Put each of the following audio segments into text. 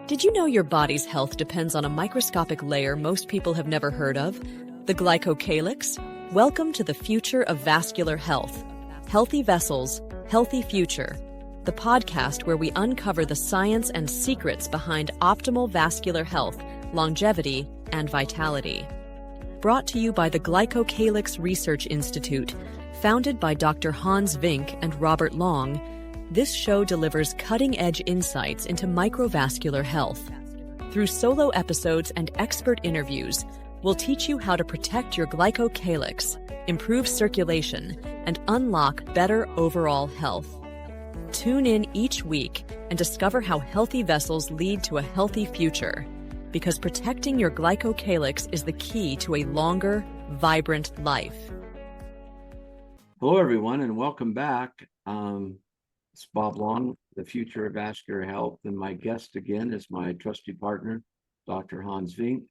Did you know your body's health depends on a microscopic layer most people have never heard of? The glycocalyx? Welcome to the future of vascular health. Healthy vessels, healthy future. The podcast where we uncover the science and secrets behind optimal vascular health, longevity, and vitality. Brought to you by the Glycocalyx Research Institute, founded by Dr. Hans Vink and Robert Long. This show delivers cutting-edge insights into microvascular health. Through solo episodes and expert interviews, we'll teach you how to protect your glycocalyx, improve circulation, and unlock better overall health. Tune in each week and discover how healthy vessels lead to a healthy future, because protecting your glycocalyx is the key to a longer, vibrant life. Hello, everyone, and welcome back. It's Bob Long, the future of vascular health, and my guest again is my trusty partner, Dr. Hans Vink.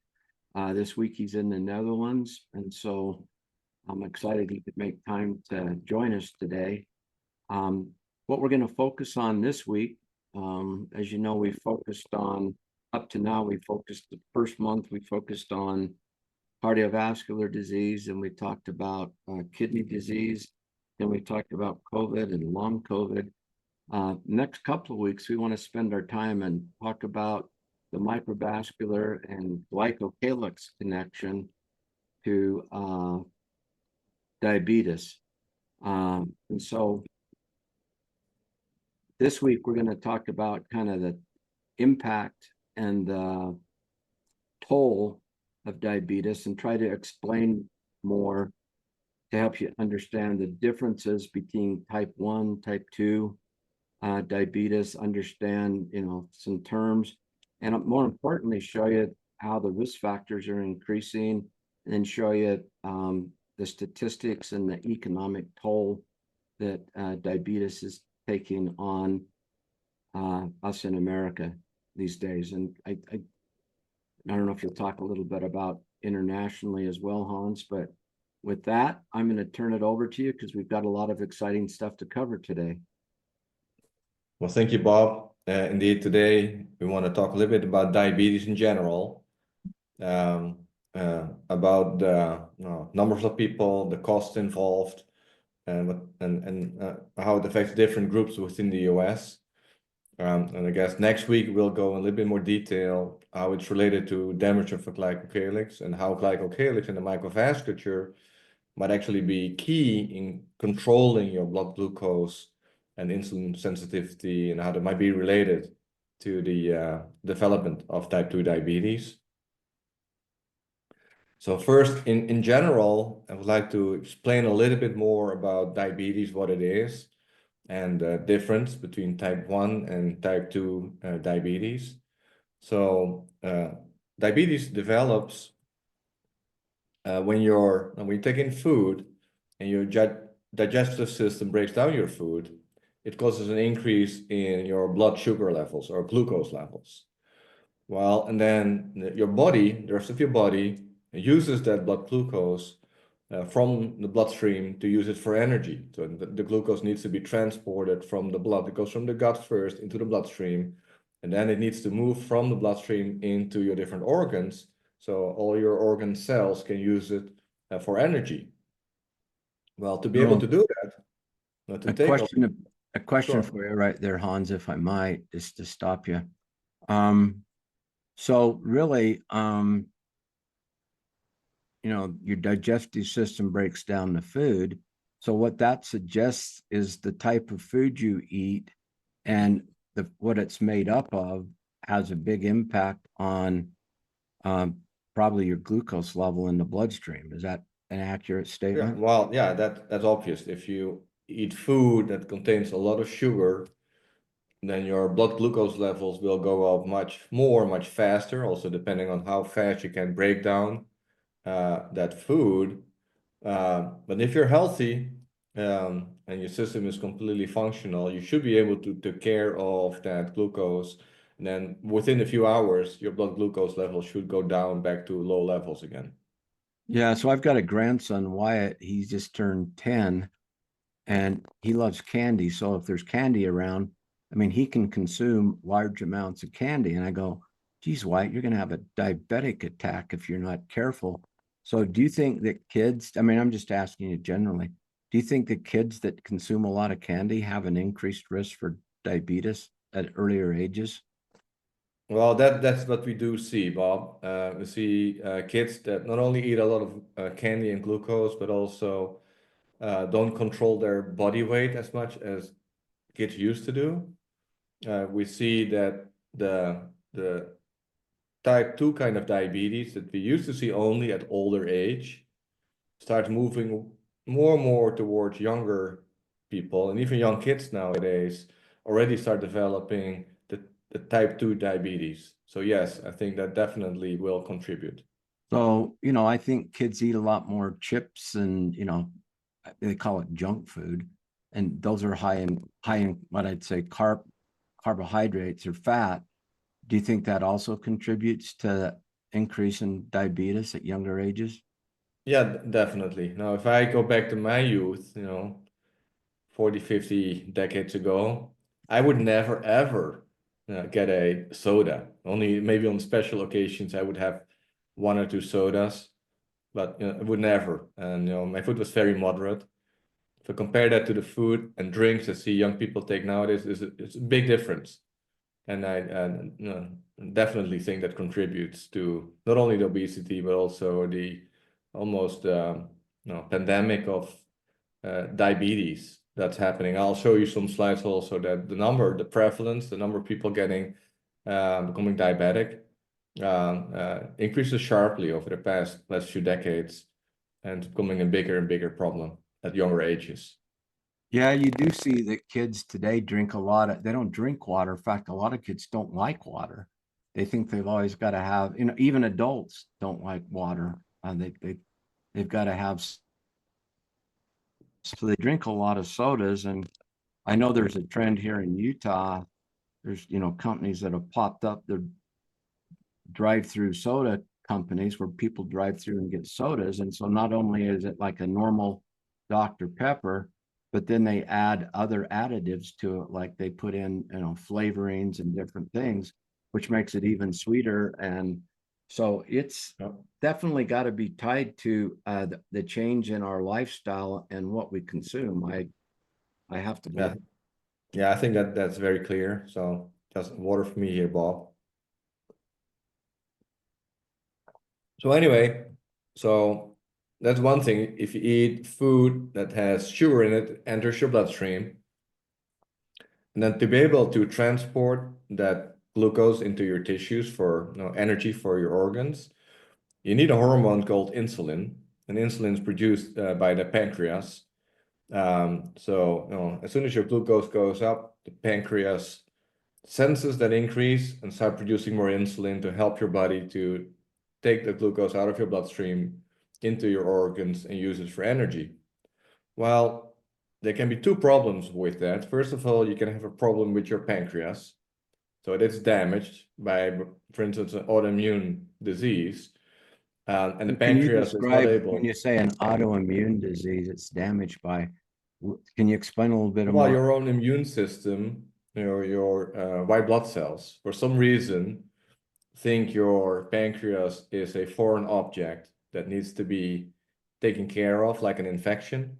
This week he's in the Netherlands, and so I'm excited he could make time to join us today. What we're going to focus on this week, as you know, we focused on, up to now, the first month, we focused on cardiovascular disease, and we talked about kidney disease, and we talked about COVID and long COVID. Next couple of weeks, we want to spend our time and talk about the microvascular and glycocalyx connection to diabetes. And so this week, we're going to talk about kind of the impact and the toll of diabetes and try to explain more to help you understand the differences between type 1, type 2 diabetes, understand, some terms, and more importantly, show you how the risk factors are increasing, and then show you the statistics and the economic toll that diabetes is taking on us in America these days. And I don't know if you'll talk a little bit about internationally as well, Hans, but with that, I'm going to turn it over to you because we've got a lot of exciting stuff to cover today. Well, thank you, Bob. Indeed, today we want to talk a little bit about diabetes in general, about the numbers of people, the costs involved, and how it affects different groups within the US. And I guess next week we'll go in a little bit more detail how it's related to damage of the glycocalyx and how glycocalyx and the microvasculature might actually be key in controlling your blood glucose and insulin sensitivity, and how that might be related to the development of type 2 diabetes. So first, in general, I would like to explain a little bit more about diabetes, what it is, and the difference between type 1 and type 2 diabetes. So diabetes develops when you take in food and your digestive system breaks down your food. It causes an increase in your blood sugar levels or glucose levels. Well, and then your body, the rest of your body, uses that blood glucose from the bloodstream to use it for energy. So the glucose needs to be transported from the blood. It goes from the gut first into the bloodstream, and then it needs to move from the bloodstream into your different organs, so all your organ cells can use it for energy. Well, to be able to do that, A question Sure. for you right there, Hans, if I might, just to stop you. So really, your digestive system breaks down the food. So what that suggests is the type of food you eat and what it's made up of has a big impact on probably your glucose level in the bloodstream. Is that an accurate statement? Yeah, well, yeah, that's obvious. If you eat food that contains a lot of sugar, then your blood glucose levels will go up much faster, also depending on how fast you can break down that food. But if you're healthy and your system is completely functional, you should be able to take care of that glucose. And then within a few hours, your blood glucose level should go down back to low levels again. Yeah, so I've got a grandson, Wyatt. He just turned 10 and he loves candy. So if there's candy around, he can consume large amounts of candy. And I go, geez, White, you're going to have a diabetic attack if you're not careful. So do you think that kids, I mean, I'm just asking you generally, do you think that kids that consume a lot of candy have an increased risk for diabetes at earlier ages? Well, that's what we do see, Bob. We see kids that not only eat a lot of candy and glucose, but also don't control their body weight as much as kids used to do. We see that the type 2 kind of diabetes that we used to see only at older age starts moving more and more towards younger people, and even young kids nowadays already start developing the type 2 diabetes. So yes, I think that definitely will contribute. So, you know, I think kids eat a lot more chips and, you know, they call it junk food. And those are high in what I'd say carbohydrates or fat. Do you think that also contributes to increase in diabetes at younger ages? Yeah, definitely. Now, if I go back to my youth, 40, 50 decades ago, I would never ever get a soda. Only maybe on special occasions I would have one or two sodas, but I would never. And my food was very moderate. If I compare that to the food and drinks I see young people take nowadays, it's a big difference. And I definitely think that contributes to not only the obesity, but also the almost pandemic of diabetes that's happening. I'll show you some slides also that the prevalence, the number of people becoming diabetic increases sharply over the last few decades, and becoming a bigger and bigger problem at younger ages. Yeah, you do see that kids today drink a lot of, they don't drink water. In fact, a lot of kids don't like water. They think they've always got to have, you know, even adults don't like water. They've got to have, so they drink a lot of sodas. And I know there's a trend here in Utah. There's, you know, companies that have popped up, they're drive-through soda companies where people drive through and get sodas. And so not only is it like a normal Dr. Pepper, but then they add other additives to it, like they put in, you know, flavorings and different things, which makes it even sweeter. And so it's definitely got to be tied to the change in our lifestyle and what we consume. I have to believe. Yeah, I think that's very clear. So just water for me here, Bob. So anyway, so that's one thing. If you eat food that has sugar in it, enters your bloodstream, and then to be able to transport that glucose into your tissues for energy for your organs, you need a hormone called insulin, and insulin is produced by the pancreas. So as soon as your glucose goes up, the pancreas senses that increase and start producing more insulin to help your body to take the glucose out of your bloodstream into your organs and use it for energy. Well, there can be two problems with that. First of all, you can have a problem with your pancreas. So it is damaged by, for instance, an autoimmune disease. And the pancreas is not able. When you say an autoimmune disease, it's damaged by, can you explain a little bit Well, more? your own immune system, your white blood cells, for some reason, think your pancreas is a foreign object that needs to be taken care of, like an infection.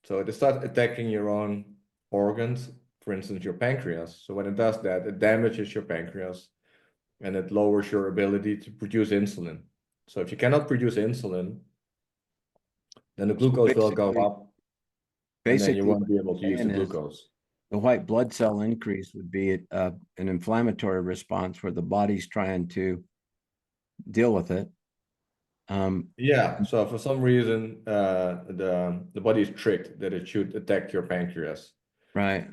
So it starts attacking your own organs, for instance, your pancreas. So when it does that, it damages your pancreas and it lowers your ability to produce insulin. So if you cannot produce insulin, then the glucose will go up, and then you won't be able to use the glucose. The white blood cell increase would be an inflammatory response where the body's trying to deal with it. Yeah, so for some reason, the body is tricked that it should attack your pancreas. Right.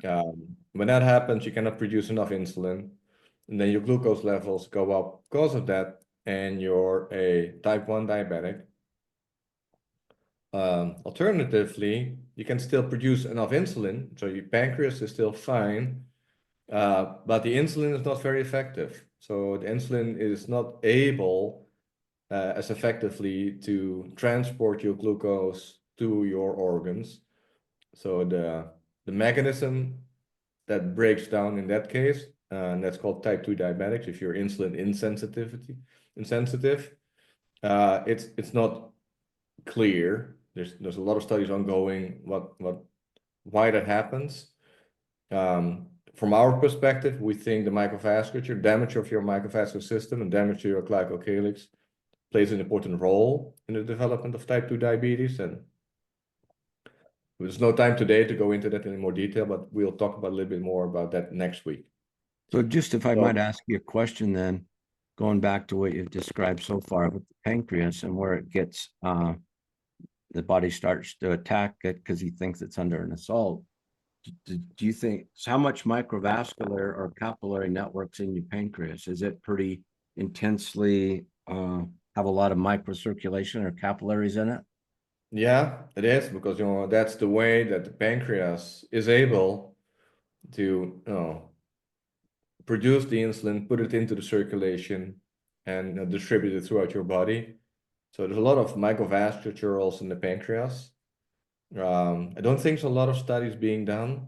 When that happens, you cannot produce enough insulin, and then your glucose levels go up because of that, and you're a type 1 diabetic. Alternatively, you can still produce enough insulin, so your pancreas is still fine, but the insulin is not very effective. So the insulin is not able as effectively to transport your glucose to your organs. So the mechanism that breaks down in that case and that's called type 2 diabetics. If you're insulin insensitive, it's not clear. There's a lot of studies ongoing why that happens. From our perspective, we think the microvasculature, damage of your microvascular system and damage to your glycocalyx plays an important role in the development of type 2 diabetes. And there's no time today to go into that in more detail, but we'll talk about a little bit more about that next week. So just if I might ask you a question then, going back to what you've described so far with the pancreas and where it gets, the body starts to attack it because he thinks it's under an assault. Do you think, so how much microvascular or capillary networks in your pancreas? Is it pretty intensely, have a lot of microcirculation or capillaries in it? Yeah, it is, because that's the way that the pancreas is able to produce the insulin, put it into the circulation, and distribute it throughout your body. So there's a lot of microvasculature also in the pancreas. I don't think there's a lot of studies being done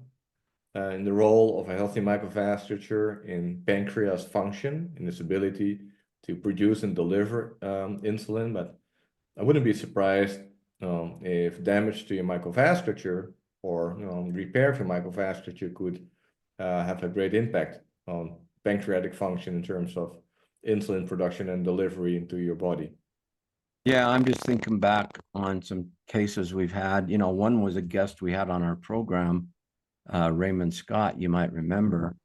in the role of a healthy microvasculature in pancreas function, in its ability to produce and deliver insulin. But I wouldn't be surprised if damage to your microvasculature or repair of your microvasculature could have a great impact on pancreatic function in terms of insulin production and delivery into your body. Yeah, I'm just thinking back on some cases we've had. One was a guest we had on our program, Raymond Scott, you might remember.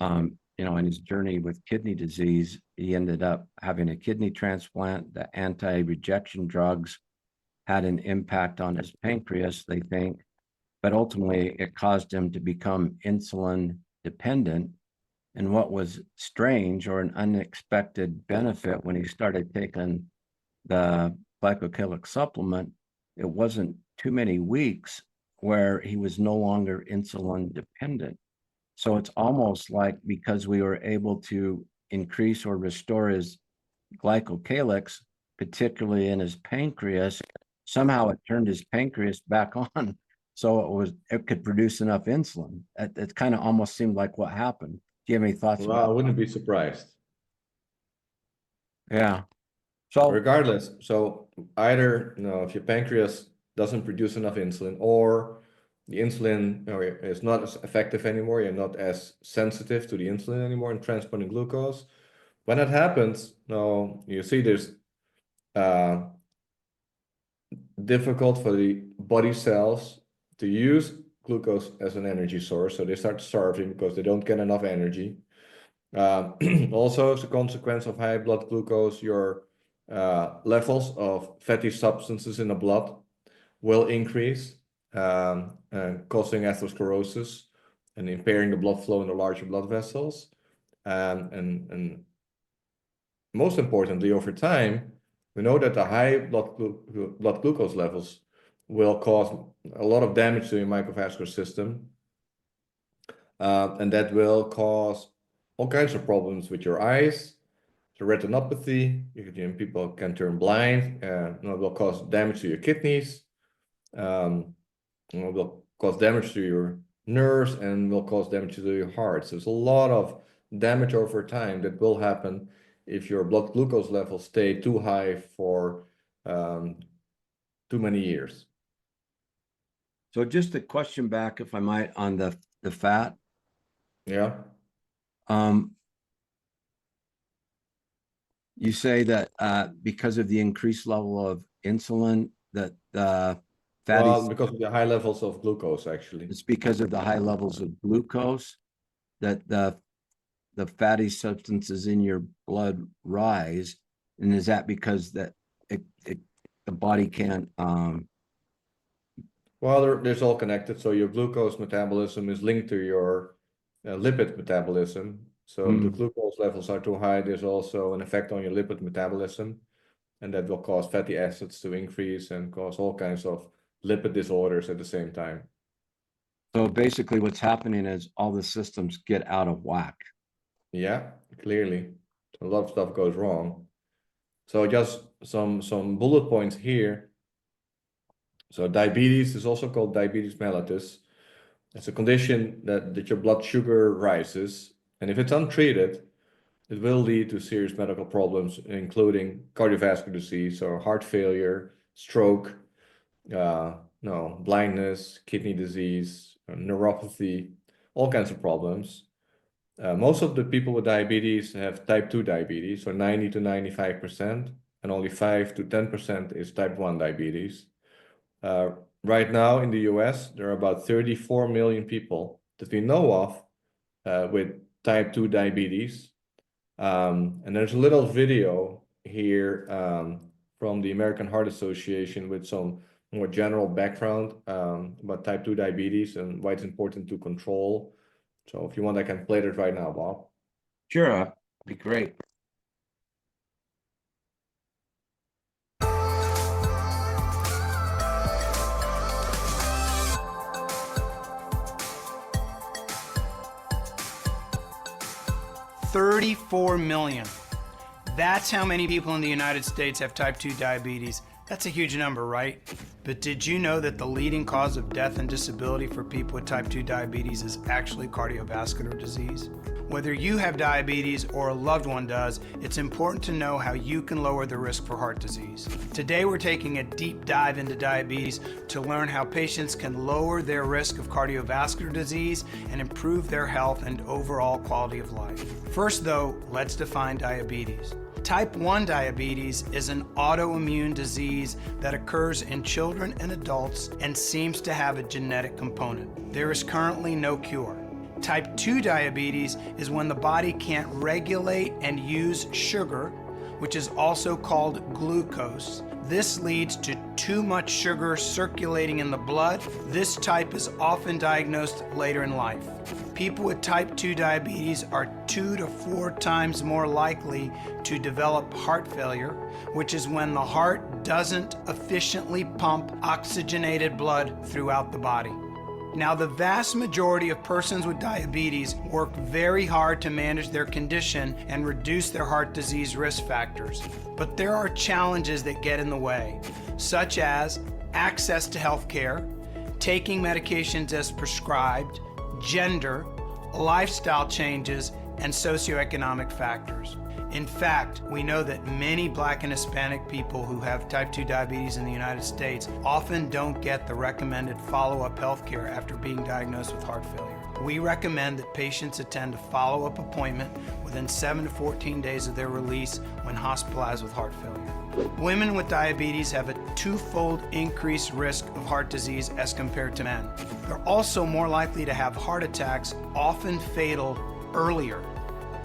In his journey with kidney disease, he ended up having a kidney transplant. The anti-rejection drugs had an impact on his pancreas, they think, but ultimately it caused him to become insulin dependent. And what was strange or an unexpected benefit when he started taking the Glycocalyx supplement, it wasn't too many weeks where he was no longer insulin dependent. So it's almost like because we were able to increase or restore his glycocalyx, particularly in his pancreas, somehow it turned his pancreas back on. So it could produce enough insulin. It kind of almost seemed like what happened. Do you have any thoughts Well, about I wouldn't be surprised. Yeah. So regardless, so either if your pancreas doesn't produce enough insulin, or the insulin is not as effective anymore, you're not as sensitive to the insulin anymore in transporting glucose. When that happens, you see there's difficult for the body cells to use glucose as an energy source, so they start starving because they don't get enough energy. Also, as a consequence of high blood glucose, your levels of fatty substances in the blood will increase, causing atherosclerosis and impairing the blood flow in the larger blood vessels. And most importantly, over time, we know that the high blood glucose levels will cause a lot of damage to your microvascular system. And that will cause all kinds of problems with your eyes, the retinopathy. People can turn blind. It will cause damage to your kidneys. It will cause damage to your nerves, and will cause damage to your heart. So there's a lot of damage over time that will happen if your blood glucose levels stay too high for too many years. So just a question back, if I might, on the fat. Yeah. You say that because of the increased level of insulin, that the fatty. Well, because of the high levels of glucose, actually. It's because of the high levels of glucose that the fatty substances in your blood rise, and is that because that the body can't? Well, there's all connected. So your glucose metabolism is linked to your lipid metabolism. So if the glucose levels are too high, there's also an effect on your lipid metabolism, and that will cause fatty acids to increase and cause all kinds of lipid disorders at the same time. So basically what's happening is all the systems get out of whack. Yeah, clearly. A lot of stuff goes wrong. So just some bullet points here. So diabetes is also called diabetes mellitus. It's a condition that your blood sugar rises And if it's untreated, it will lead to serious medical problems, including cardiovascular disease or heart failure, stroke, blindness, kidney disease, neuropathy, all kinds of problems. Most of the people with diabetes have type 2 diabetes, so 90 to 95%, and only 5 to 10% is type 1 diabetes. Right now in the US, there are about 34 million people that we know of with type 2 diabetes. And there's a little video here from the American Heart Association with some more general background about type 2 diabetes and why it's important to control. So if you want, I can play that right now, Bob. Sure, that'd be great. $34 million. That's how many people in the United States have type 2 diabetes. That's a huge number, right? But did you know that the leading cause of death and disability for people with type 2 diabetes is actually cardiovascular disease? Whether you have diabetes or a loved one does, it's important to know how you can lower the risk for heart disease. Today we're taking a deep dive into diabetes to learn how patients can lower their risk of cardiovascular disease and improve their health and overall quality of life. First though, let's define diabetes. Type 1 diabetes is an autoimmune disease that occurs in children and adults and seems to have a genetic component. There is currently no cure. Type 2 diabetes is when the body can't regulate and use sugar, which is also called glucose. This leads to too much sugar circulating in the blood. This type is often diagnosed later in life. People with type 2 diabetes are 2 to 4 times more likely to develop heart failure, which is when the heart doesn't efficiently pump oxygenated blood throughout the body. Now, the vast majority of persons with diabetes work very hard to manage their condition and reduce their heart disease risk factors. But there are challenges that get in the way, such as access to health care, taking medications as prescribed, gender, lifestyle changes, and socioeconomic factors. In fact, we know that many Black and Hispanic people who have type 2 diabetes in the United States often don't get the recommended follow-up health care after being diagnosed with heart failure. We recommend that patients attend a follow-up appointment within 7 to 14 days of their release when hospitalized with heart failure. Women with diabetes have a twofold increased risk of heart disease as compared to men. They're also more likely to have heart attacks, often fatal, earlier.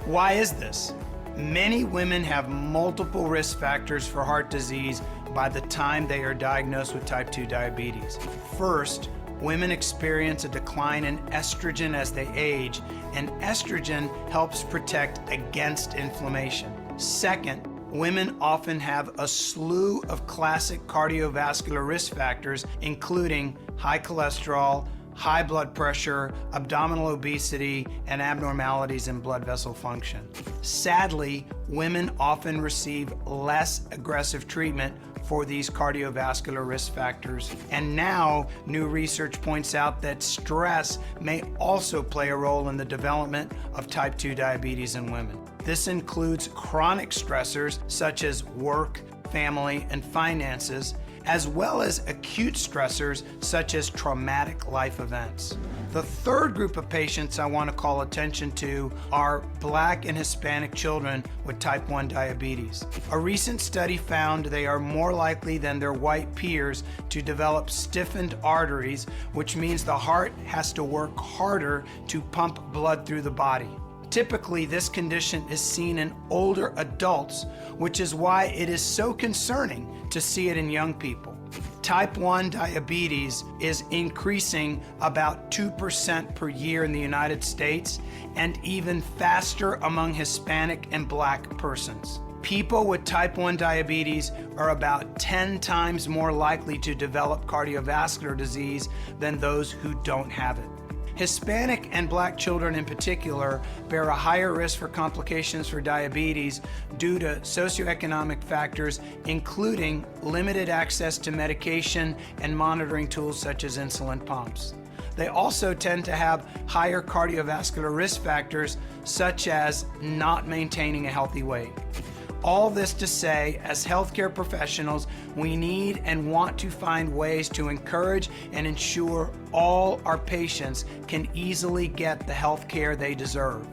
Why is this? Many women have multiple risk factors for heart disease by the time they are diagnosed with type 2 diabetes. First, women experience a decline in estrogen as they age, and estrogen helps protect against inflammation. Second, women often have a slew of classic cardiovascular risk factors, including high cholesterol, high blood pressure, abdominal obesity, and abnormalities in blood vessel function. Sadly, women often receive less aggressive treatment for these cardiovascular risk factors. And now, new research points out that stress may also play a role in the development of type 2 diabetes in women. This includes chronic stressors such as work, family, and finances, as well as acute stressors such as traumatic life events. The third group of patients I want to call attention to are Black and Hispanic children with type 1 diabetes. A recent study found they are more likely than their white peers to develop stiffened arteries, which means the heart has to work harder to pump blood through the body. Typically, this condition is seen in older adults, which is why it is so concerning to see it in young people. Type 1 diabetes is increasing about 2% per year in the United States and even faster among Hispanic and Black persons. People with type 1 diabetes are about 10 times more likely to develop cardiovascular disease than those who don't have it. Hispanic and Black children in particular bear a higher risk for complications for diabetes due to socioeconomic factors, including limited access to medication and monitoring tools such as insulin pumps. they also tend to have higher cardiovascular risk factors, such as not maintaining a healthy weight. All this to say, as healthcare professionals, we need and want to find ways to encourage and ensure all our patients can easily get the health care they deserve.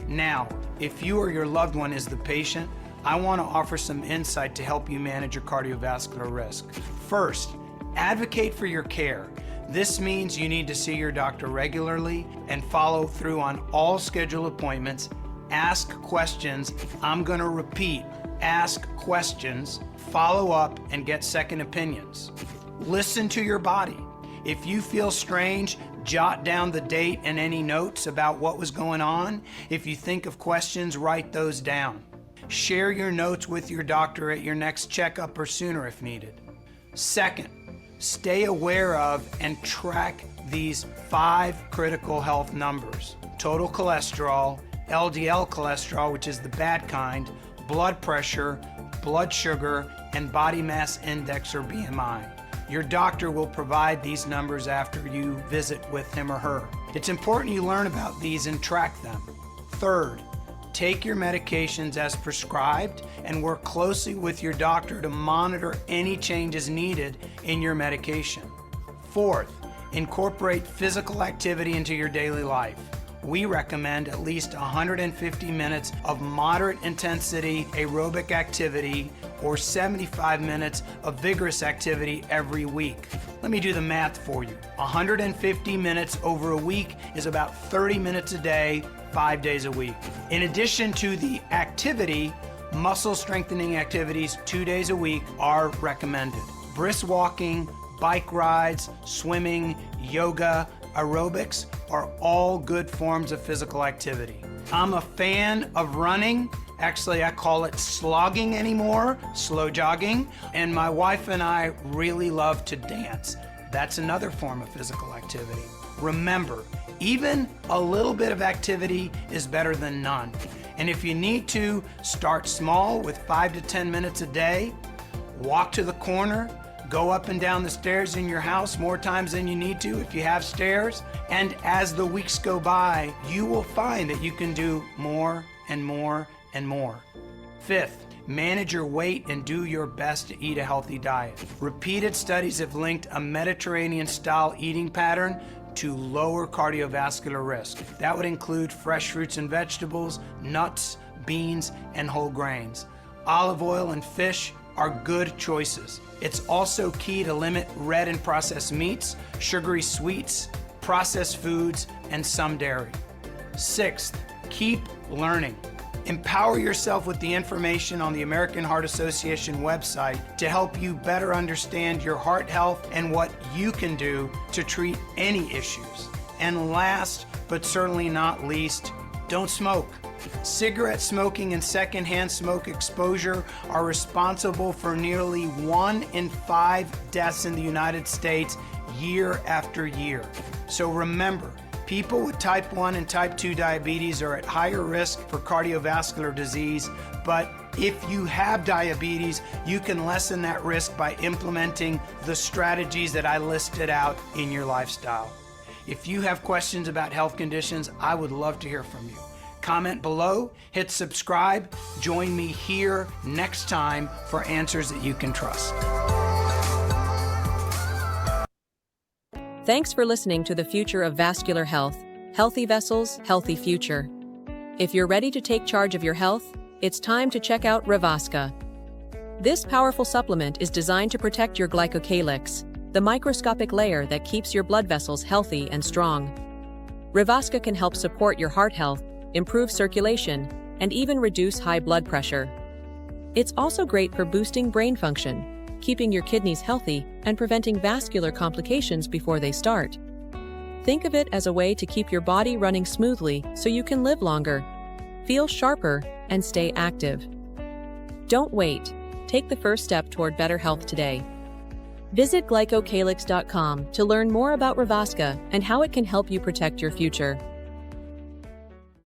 Now, if you or your loved one is the patient, I want to offer some insight to help you manage your cardiovascular risk. First, advocate for your care. This means you need to see your doctor regularly and follow through on all scheduled appointments. Ask questions. I'm going to repeat, ask questions, follow up, and get second opinions. Listen to your body. If you feel strange, jot down the date and any notes about what was going on. If you think of questions, write those down. Share your notes with your doctor at your next checkup or sooner if needed. Second, stay aware of and track these 5 critical health numbers: total cholesterol, LDL cholesterol, which is the bad kind, blood pressure, blood sugar, and body mass index or BMI. Your doctor will provide these numbers after you visit with him or her. It's important you learn about these and track them. Third, take your medications as prescribed and work closely with your doctor to monitor any changes needed in your medication. Fourth, incorporate physical activity into your daily life. We recommend at least 150 minutes of moderate intensity aerobic activity or 75 minutes of vigorous activity every week. Let me do the math for you. 150 minutes over a week is about 30 minutes a day, 5 days a week. In addition to the activity, muscle strengthening activities 2 days a week are recommended. Brisk walking, bike rides, swimming, yoga, aerobics are all good forms of physical activity. I'm a fan of running. Actually, I call it slogging anymore, slow jogging. And my wife and I really love to dance. That's another form of physical activity. Remember, even a little bit of activity is better than none. And if you need to, start small with 5 to 10 minutes a day. Walk to the corner. Go up and down the stairs in your house more times than you need to if you have stairs. And as the weeks go by, you will find that you can do more and more and more. Fifth, manage your weight and do your best to eat a healthy diet. Repeated studies have linked a Mediterranean-style eating pattern to lower cardiovascular risk. That would include fresh fruits and vegetables, nuts, beans, and whole grains. Olive oil and fish are good choices. It's also key to limit red and processed meats, sugary sweets, processed foods, and some dairy. Sixth, keep learning. Empower yourself with the information on the American Heart Association website to help you better understand your heart health and what you can do to treat any issues. And last, but certainly not least, don't smoke. Cigarette smoking and secondhand smoke exposure are responsible for nearly 1 in 5 deaths in the United States year after year. So remember, people with type 1 and type 2 diabetes are at higher risk for cardiovascular disease, but if you have diabetes, you can lessen that risk by implementing the strategies that I listed out in your lifestyle. If you have questions about health conditions, I would love to hear from you. Comment below, hit subscribe, join me here next time for answers that you can trust. Thanks for listening to The Future of Vascular Health. Healthy vessels, healthy future. If you're ready to take charge of your health, it's time to check out Microvascular. This powerful supplement is designed to protect your glycocalyx, the microscopic layer that keeps your blood vessels healthy and strong. Microvascular can help support your heart health, improve circulation, and even reduce high blood pressure. It's also great for boosting brain function, keeping your kidneys healthy, and preventing vascular complications before they start. Think of it as a way to keep your body running smoothly so you can live longer, feel sharper, and stay active. Don't wait. Take the first step toward better health today. Visit glycocalyx.com to learn more about Microvascular and how it can help you protect your future.